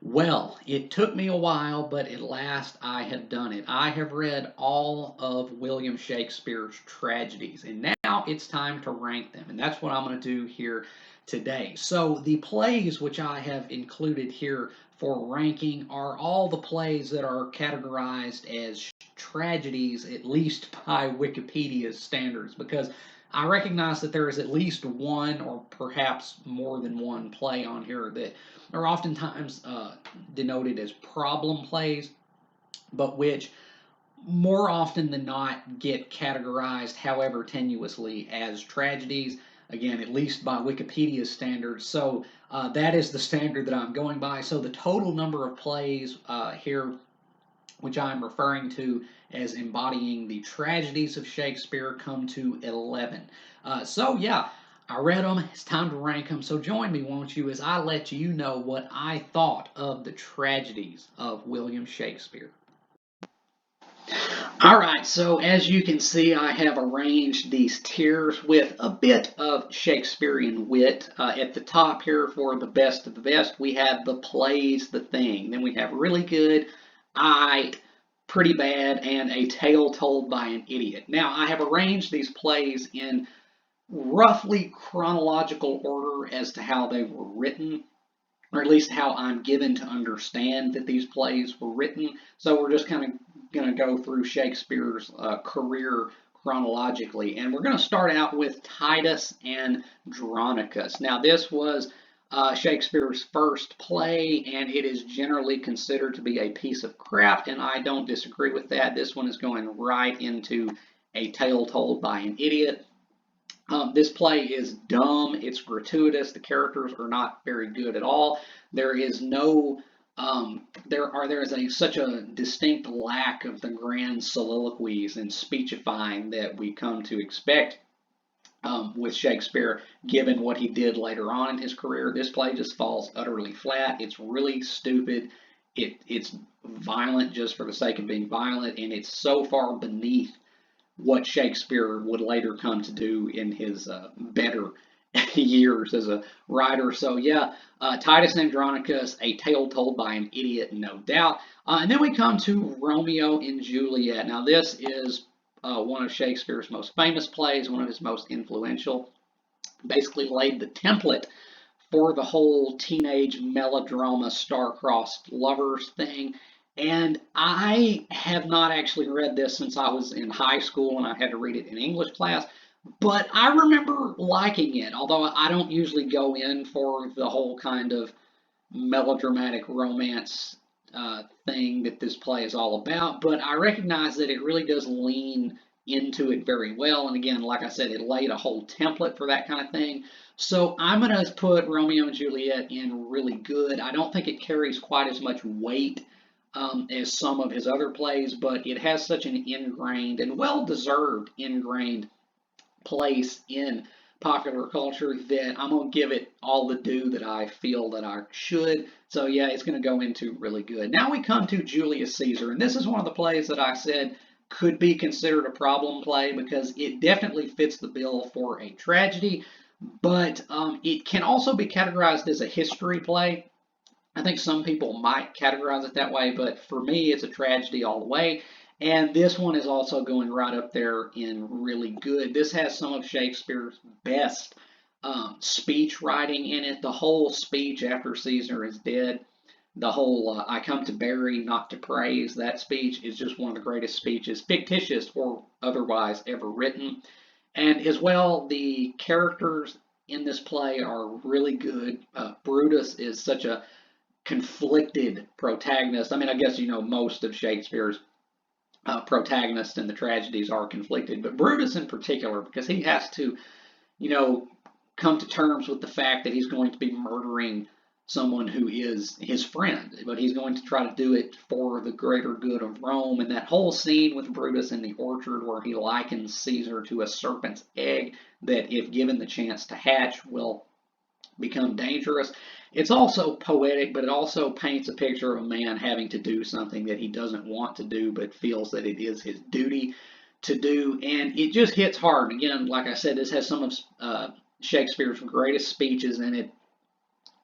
Well, it took me a while, but at last I have done it. I have read all of William Shakespeare's tragedies, and now it's time to rank them, and that's what I'm going to do here today. So, the plays which I have included here for ranking are all the plays that are categorized as tragedies, at least by Wikipedia's standards, because I recognize that there is at least one or perhaps more than one play on here that are oftentimes denoted as problem plays, but which more often than not get categorized, however tenuously, as tragedies. Again, at least by Wikipedia's standards. So that is the standard that I'm going by. So the total number of plays here, which I'm referring to as embodying the tragedies of Shakespeare, come to 11. So yeah, I read them. It's time to rank them. So join me, won't you, as I let you know what I thought of the tragedies of William Shakespeare. All right, so as you can see, I have arranged these tiers with a bit of Shakespearean wit. At the top here for the best of the best, we have the plays, the thing. Then we have really good, I, pretty bad, and a tale told by an idiot. Now, I have arranged these plays in roughly chronological order as to how they were written, or at least how I'm given to understand that these plays were written. So we're just kind of going to go through Shakespeare's career chronologically. And we're going to start out with Titus Andronicus. Now, this was Shakespeare's first play, and it is generally considered to be a piece of crap, and I don't disagree with that. This one is going right into a tale told by an idiot. This play is dumb. It's gratuitous. The characters are not very good at all. There is no there is such a distinct lack of the grand soliloquies and speechifying that we come to expect with Shakespeare, given what he did later on in his career. This play just falls utterly flat. It's really stupid. It's violent just for the sake of being violent, and it's so far beneath what Shakespeare would later come to do in his better years as a writer. So yeah, Titus Andronicus, a tale told by an idiot, no doubt. And then we come to Romeo and Juliet. Now this is one of Shakespeare's most famous plays, one of his most influential. Basically laid the template for the whole teenage melodrama star-crossed lovers thing. And I have not actually read this since I was in high school and I had to read it in English class, but I remember liking it, although I don't usually go in for the whole kind of melodramatic romance thing that this play is all about. But I recognize that it really does lean into it very well. And again, like I said, it laid a whole template for that kind of thing. So I'm going to put Romeo and Juliet in really good. I don't think it carries quite as much weight as some of his other plays, but it has such an ingrained and well deserved ingrained place in popular culture that I'm going to give it all the due that I feel that I should. So yeah, it's going to go into really good. Now we come to Julius Caesar, and this is one of the plays that I said could be considered a problem play because it definitely fits the bill for a tragedy, but it can also be categorized as a history play. I think some people might categorize it that way, but for me, it's a tragedy all the way. And this one is also going right up there in really good. This has some of Shakespeare's best speech writing in it. The whole speech after Caesar is dead, the whole I come to bury, not to praise, that speech is just one of the greatest speeches, fictitious or otherwise, ever written. And as well, the characters in this play are really good. Brutus is such a conflicted protagonist. I mean, I guess you know most of Shakespeare's protagonists in the tragedies are conflicted, but Brutus in particular, because he has to, you know, come to terms with the fact that he's going to be murdering someone who is his friend, but he's going to try to do it for the greater good of Rome. And that whole scene with Brutus in the orchard where he likens Caesar to a serpent's egg that, if given the chance to hatch, will become dangerous. It's also poetic, but it also paints a picture of a man having to do something that he doesn't want to do, but feels that it is his duty to do. And it just hits hard. Again, like I said, this has some of Shakespeare's greatest speeches in it.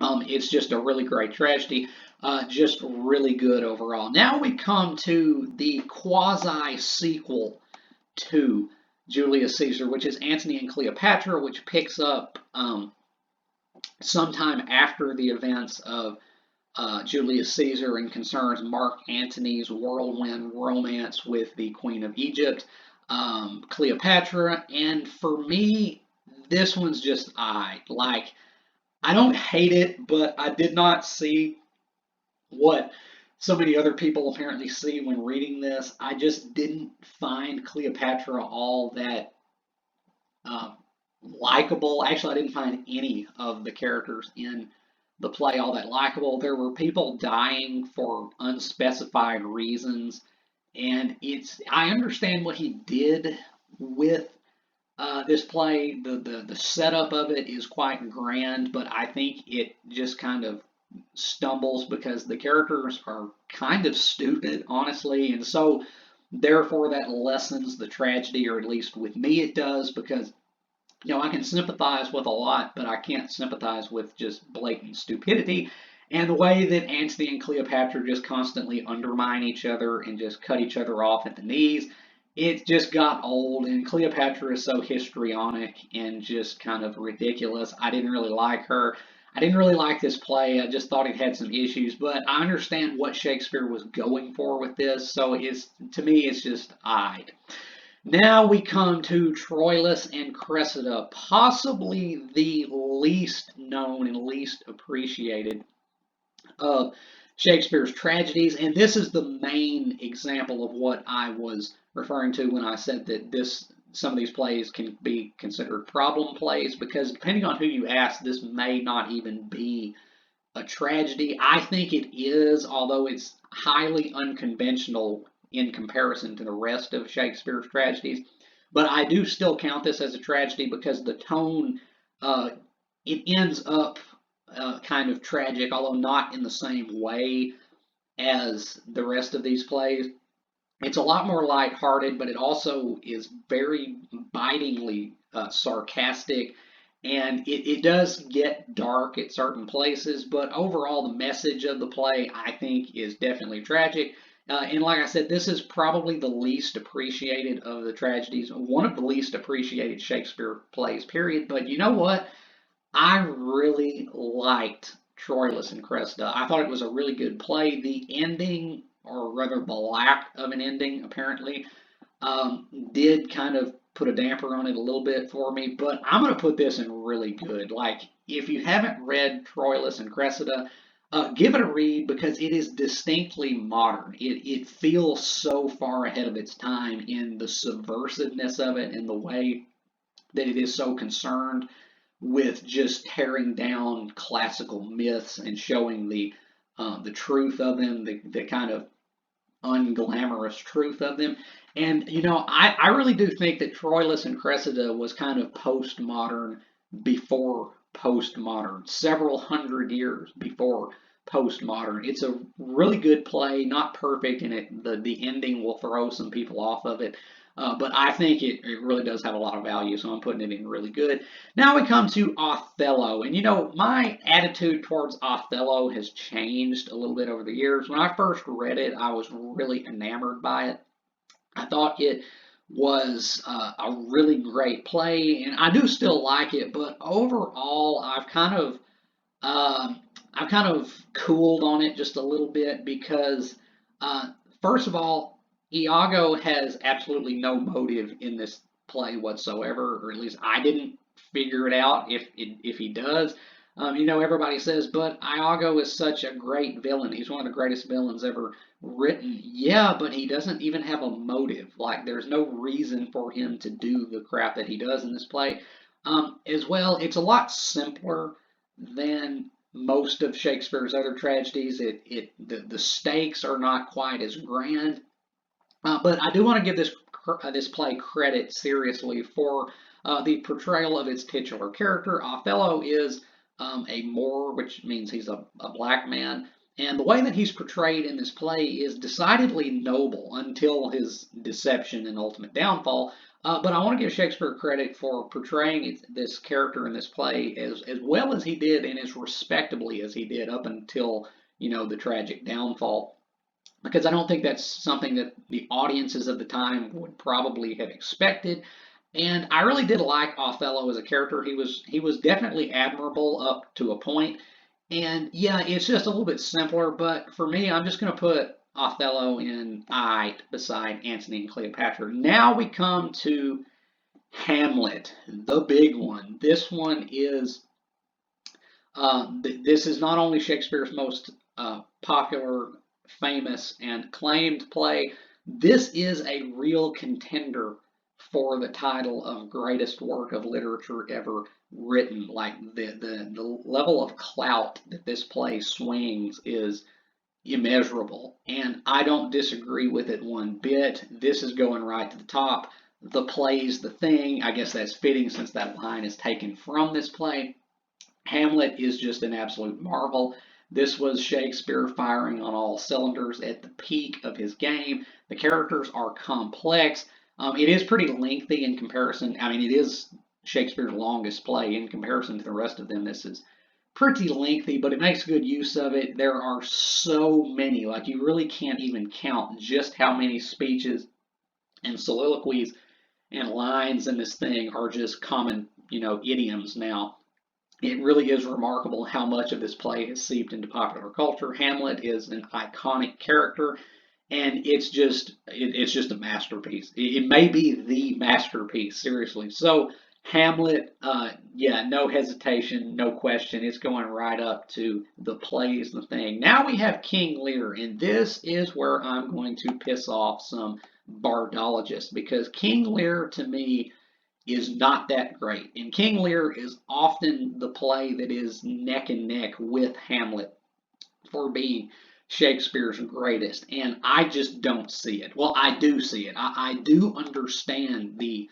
It's just a really great tragedy. Just really good overall. Now we come to the quasi sequel to Julius Caesar, which is Antony and Cleopatra, which picks up sometime after the events of Julius Caesar and concerns Mark Antony's whirlwind romance with the Queen of Egypt, Cleopatra. And for me, this one's just like, I don't hate it, but I did not see what so many other people apparently see when reading this. I just didn't find Cleopatra all that likable. Actually, I didn't find any of the characters in the play all that likable. There were people dying for unspecified reasons, and I understand what he did with this play. The setup of it is quite grand, but I think it just kind of stumbles because the characters are kind of stupid, honestly, and so therefore that lessens the tragedy, or at least with me it does, because I can sympathize with a lot, but I can't sympathize with just blatant stupidity. And the way that Antony and Cleopatra just constantly undermine each other and just cut each other off at the knees, it just got old. And Cleopatra is so histrionic and just kind of ridiculous. I didn't really like her. I didn't really like this play. I just thought it had some issues, but I understand what Shakespeare was going for with this. So to me, it's just odd. Now we come to Troilus and Cressida, possibly the least known and least appreciated of Shakespeare's tragedies, and this is the main example of what I was referring to when I said that some of these plays can be considered problem plays, because depending on who you ask, this may not even be a tragedy. I think it is, although it's highly unconventional in comparison to the rest of Shakespeare's tragedies. But I do still count this as a tragedy because the tone, it ends up kind of tragic, although not in the same way as the rest of these plays. It's a lot more lighthearted, but it also is very bitingly sarcastic, and it does get dark at certain places, but overall the message of the play, I think, is definitely tragic. And like I said, this is probably the least appreciated of the tragedies, one of the least appreciated Shakespeare plays, period. But you know what? I really liked Troilus and Cressida. I thought it was a really good play. The ending, or rather the lack of an ending, apparently, did kind of put a damper on it a little bit for me, but I'm going to put this in really good. Like, if you haven't read Troilus and Cressida, give it a read because it is distinctly modern. It feels so far ahead of its time in the subversiveness of it and the way that it is so concerned with just tearing down classical myths and showing the truth of them, the kind of unglamorous truth of them. And I really do think that Troilus and Cressida was kind of postmodern before postmodern, several hundred years before postmodern. It's a really good play, not perfect, and the ending will throw some people off of it. But I think it really does have a lot of value, so I'm putting it in really good. Now we come to Othello, and my attitude towards Othello has changed a little bit over the years. When I first read it, I was really enamored by it. I thought it was a really great play, and I do still like it. But overall, I've kind of cooled on it just a little bit because, first of all, Iago has absolutely no motive in this play whatsoever, or at least I didn't figure it out. If he does, everybody says, but Iago is such a great villain. He's one of the greatest villains ever written. Yeah, but he doesn't even have a motive. Like, there's no reason for him to do the crap that he does in this play. As well, it's a lot simpler than most of Shakespeare's other tragedies. The stakes are not quite as grand. But I do want to give this play credit seriously for the portrayal of its titular character. Othello is a Moor, which means he's a black man, and the way that he's portrayed in this play is decidedly noble until his deception and ultimate downfall. But I want to give Shakespeare credit for portraying this character in this play as well as he did and as respectably as he did up until the tragic downfall, because I don't think that's something that the audiences of the time would probably have expected. And I really did like Othello as a character. He was definitely admirable up to a point. And yeah, it's just a little bit simpler, but for me, I'm just going to put Othello in I beside Antony and Cleopatra. Now we come to Hamlet, the big one. This one is this is not only Shakespeare's most popular, famous, and acclaimed play. This is a real contender for the title of greatest work of literature ever written. Like the level of clout that this play swings is immeasurable, and I don't disagree with it one bit. This is going right to the top. The play's the thing. I guess that's fitting since that line is taken from this play. Hamlet is just an absolute marvel. This was Shakespeare firing on all cylinders at the peak of his game. The characters are complex. It is pretty lengthy in comparison. I mean, it is Shakespeare's longest play in comparison to the rest of them. This is pretty lengthy, but it makes good use of it. There are so many, like you really can't even count just how many speeches and soliloquies and lines in this thing are just common, idioms now. It really is remarkable how much of this play has seeped into popular culture. Hamlet is an iconic character, and it's just a masterpiece. It may be the masterpiece, seriously. So Hamlet, yeah, no hesitation, no question. It's going right up to the plays, the thing. Now we have King Lear, and this is where I'm going to piss off some bardologists, because King Lear to me is not that great. And King Lear is often the play that is neck and neck with Hamlet for being Shakespeare's greatest. And I just don't see it. Well, I do see it. I do understand the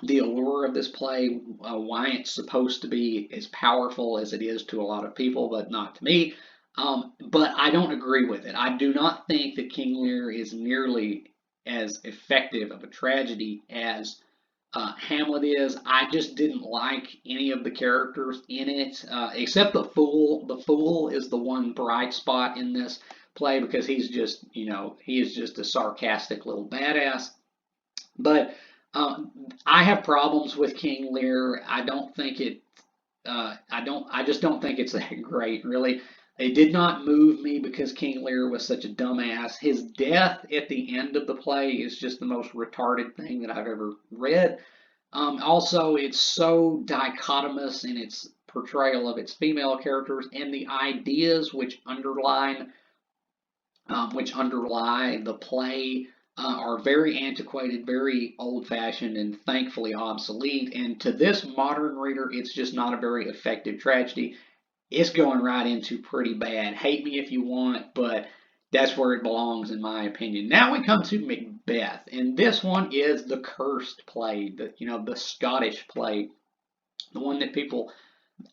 allure of this play, why it's supposed to be as powerful as it is to a lot of people, but not to me. But I don't agree with it. I do not think that King Lear is nearly as effective of a tragedy as Hamlet is. I just didn't like any of the characters in it, except the Fool. The Fool is the one bright spot in this play because he's just, he is just a sarcastic little badass. But I have problems with King Lear. I don't think it. I just don't think it's that great, really. It did not move me because King Lear was such a dumbass. His death at the end of the play is just the most retarded thing that I've ever read. Also, it's so dichotomous in its portrayal of its female characters and the ideas which underlie the play are very antiquated, very old-fashioned, and thankfully obsolete. And to this modern reader, it's just not a very effective tragedy. It's going right into pretty bad. Hate me if you want, but that's where it belongs, in my opinion. Now we come to Macbeth, and this one is the cursed play, the Scottish play, the one that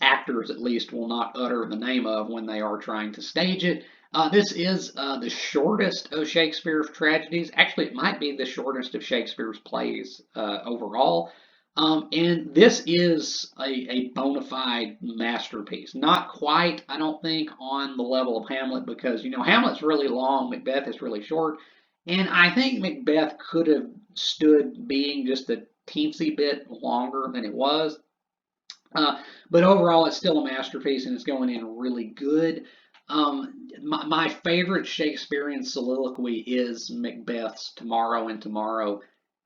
actors at least, will not utter the name of when they are trying to stage it. This is the shortest of Shakespeare's tragedies. Actually, it might be the shortest of Shakespeare's plays overall. And this is a bona fide masterpiece. Not quite, I don't think, on the level of Hamlet because, Hamlet's really long, Macbeth is really short. And I think Macbeth could have stood being just a teensy bit longer than it was. But overall, it's still a masterpiece and it's going in really good. My favorite Shakespearean soliloquy is Macbeth's Tomorrow and Tomorrow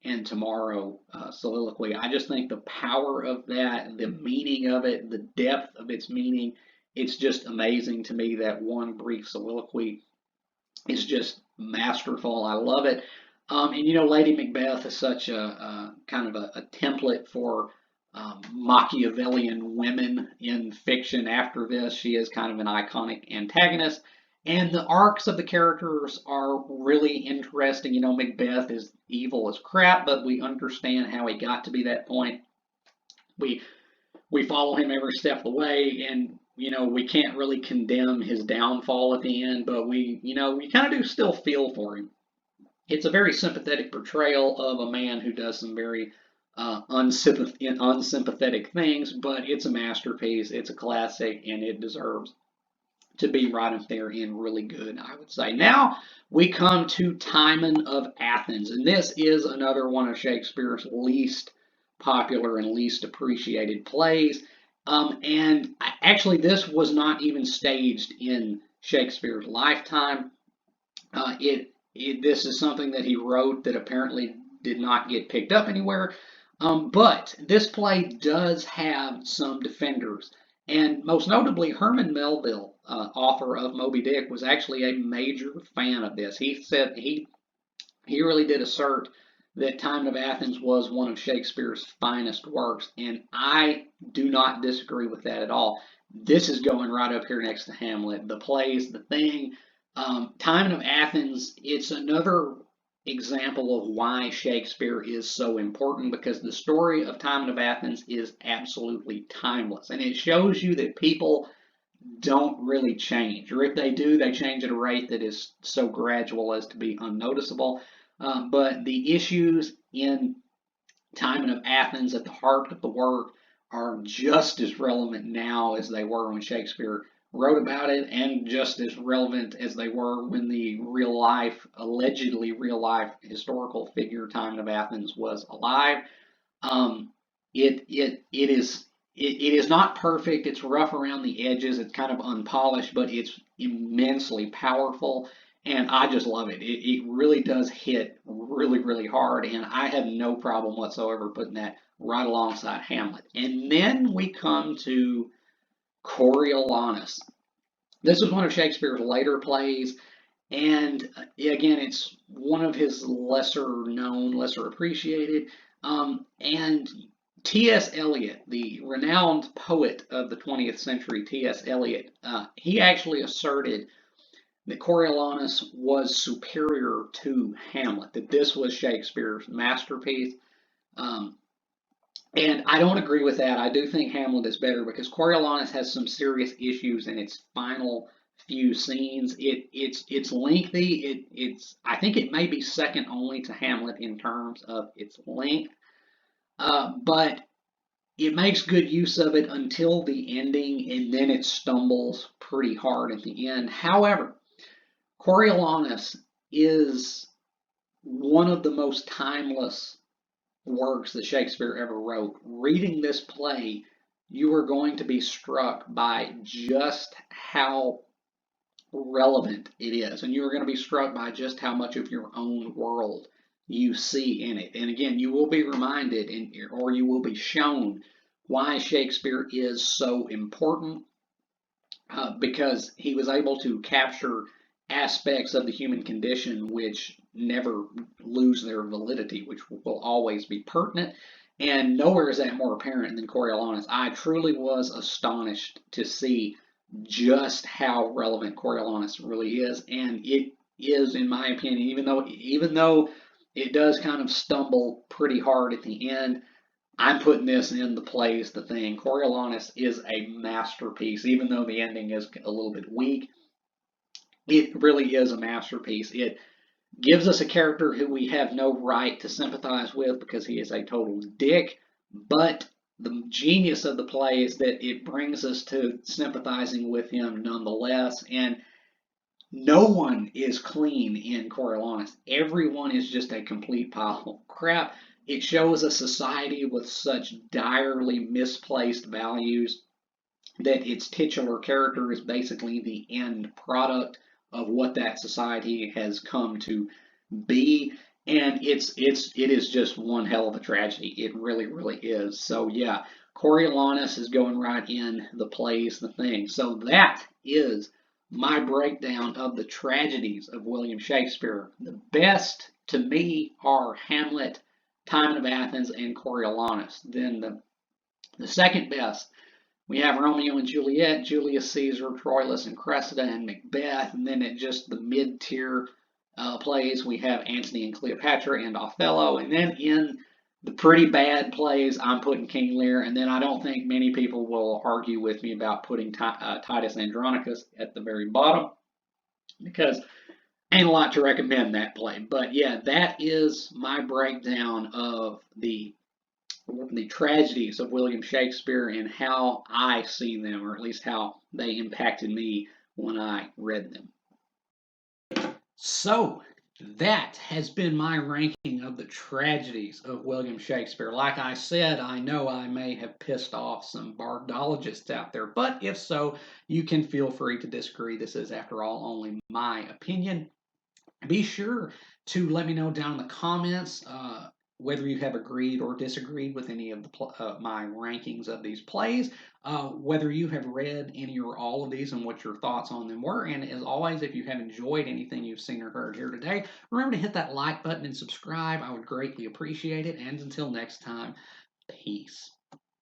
and Tomorrow soliloquy. I just think the power of that, the meaning of it, the depth of its meaning, it's just amazing to me. That one brief soliloquy is just masterful. I love it. And Lady Macbeth is such a kind of a template for Machiavellian women in fiction. After this, she is kind of an iconic antagonist. And the arcs of the characters are really interesting. Macbeth is evil as crap, but we understand how he got to be that point. We follow him every step of the way, and we can't really condemn his downfall at the end, but we kind of do still feel for him. It's a very sympathetic portrayal of a man who does some very unsympathetic things, but it's a masterpiece, it's a classic, and it deserves to be right up there and really good, I would say. Now we come to Timon of Athens, and this is another one of Shakespeare's least popular and least appreciated plays. And actually, this was not even staged in Shakespeare's lifetime. This is something that he wrote that apparently did not get picked up anywhere. But this play does have some defenders, and most notably Herman Melville, author of Moby Dick, was actually a major fan of this. He said he really did assert that Timon of Athens was one of Shakespeare's finest works, and I do not disagree with that at all. This is going right up here next to Hamlet. The plays, the thing. Timon of Athens, it's another example of why Shakespeare is so important because the story of Timon of Athens is absolutely timeless. And it shows you that people don't really change, or if they do, they change at a rate that is so gradual as to be unnoticeable. But the issues in Timon of Athens at the heart of the work are just as relevant now as they were when Shakespeare wrote about it, and just as relevant as they were when the real life, allegedly real life historical figure Timon of Athens was alive. Um, it is not perfect. It's rough around the edges. It's kind of unpolished, but it's immensely powerful, and I just love it. It really does hit really, really hard, and I have no problem whatsoever putting that right alongside Hamlet. And then we come to Coriolanus. This is one of Shakespeare's later plays, and again, it's one of his lesser known, lesser appreciated. And T.S. Eliot, the renowned poet of the 20th century, T.S. Eliot, he actually asserted that Coriolanus was superior to Hamlet, that this was Shakespeare's masterpiece. Um, and I don't agree with that. I do think Hamlet is better because Coriolanus has some serious issues in its final few scenes. It's lengthy. It's I think it may be second only to Hamlet in terms of its length, but it makes good use of it until the ending, and then it stumbles pretty hard at the end. However, Coriolanus is one of the most timeless works that Shakespeare ever wrote. Reading this play, you are going to be struck by just how relevant it is, and you are going to be struck by just how much of your own world you see in it. And again, you will be reminded, or you will be shown why Shakespeare is so important, because he was able to capture aspects of the human condition which never lose their validity, which will always be pertinent. And nowhere is that more apparent than Coriolanus. I truly was astonished to see just how relevant Coriolanus really is, and it is, in my opinion, even though it does kind of stumble pretty hard at the end, I'm putting this in the plays the thing. Coriolanus is a masterpiece, even though the ending is a little bit weak. It really is a masterpiece. It gives us a character who we have no right to sympathize with because he is a total dick, but the genius of the play is that it brings us to sympathizing with him nonetheless. And no one is clean in Coriolanus. Everyone is just a complete pile of crap. It shows a society with such direly misplaced values that its titular character is basically the end product of what that society has come to be. And it is just one hell of a tragedy. It really, really is. So yeah, Coriolanus is going right in the plays, the thing. So that is my breakdown of the tragedies of William Shakespeare. The best to me are Hamlet, Timon of Athens, and Coriolanus. Then the second best, we have Romeo and Juliet, Julius Caesar, Troilus and Cressida, and Macbeth. And then at just the mid-tier plays, we have Antony and Cleopatra and Othello. And then in the pretty bad plays, I'm putting King Lear. And then I don't think many people will argue with me about putting Titus Andronicus at the very bottom, because ain't a lot to recommend that play. But yeah, that is my breakdown of the tragedies of William Shakespeare and how I see them, or at least how they impacted me when I read them. So, that has been my ranking of the tragedies of William Shakespeare. Like I said, I know I may have pissed off some bardologists out there, but if so, you can feel free to disagree. This is, after all, only my opinion. Be sure to let me know down in the comments whether you have agreed or disagreed with any of my rankings of these plays, whether you have read any or all of these and what your thoughts on them were. And as always, if you have enjoyed anything you've seen or heard here today, remember to hit that like button and subscribe. I would greatly appreciate it. And until next time, peace.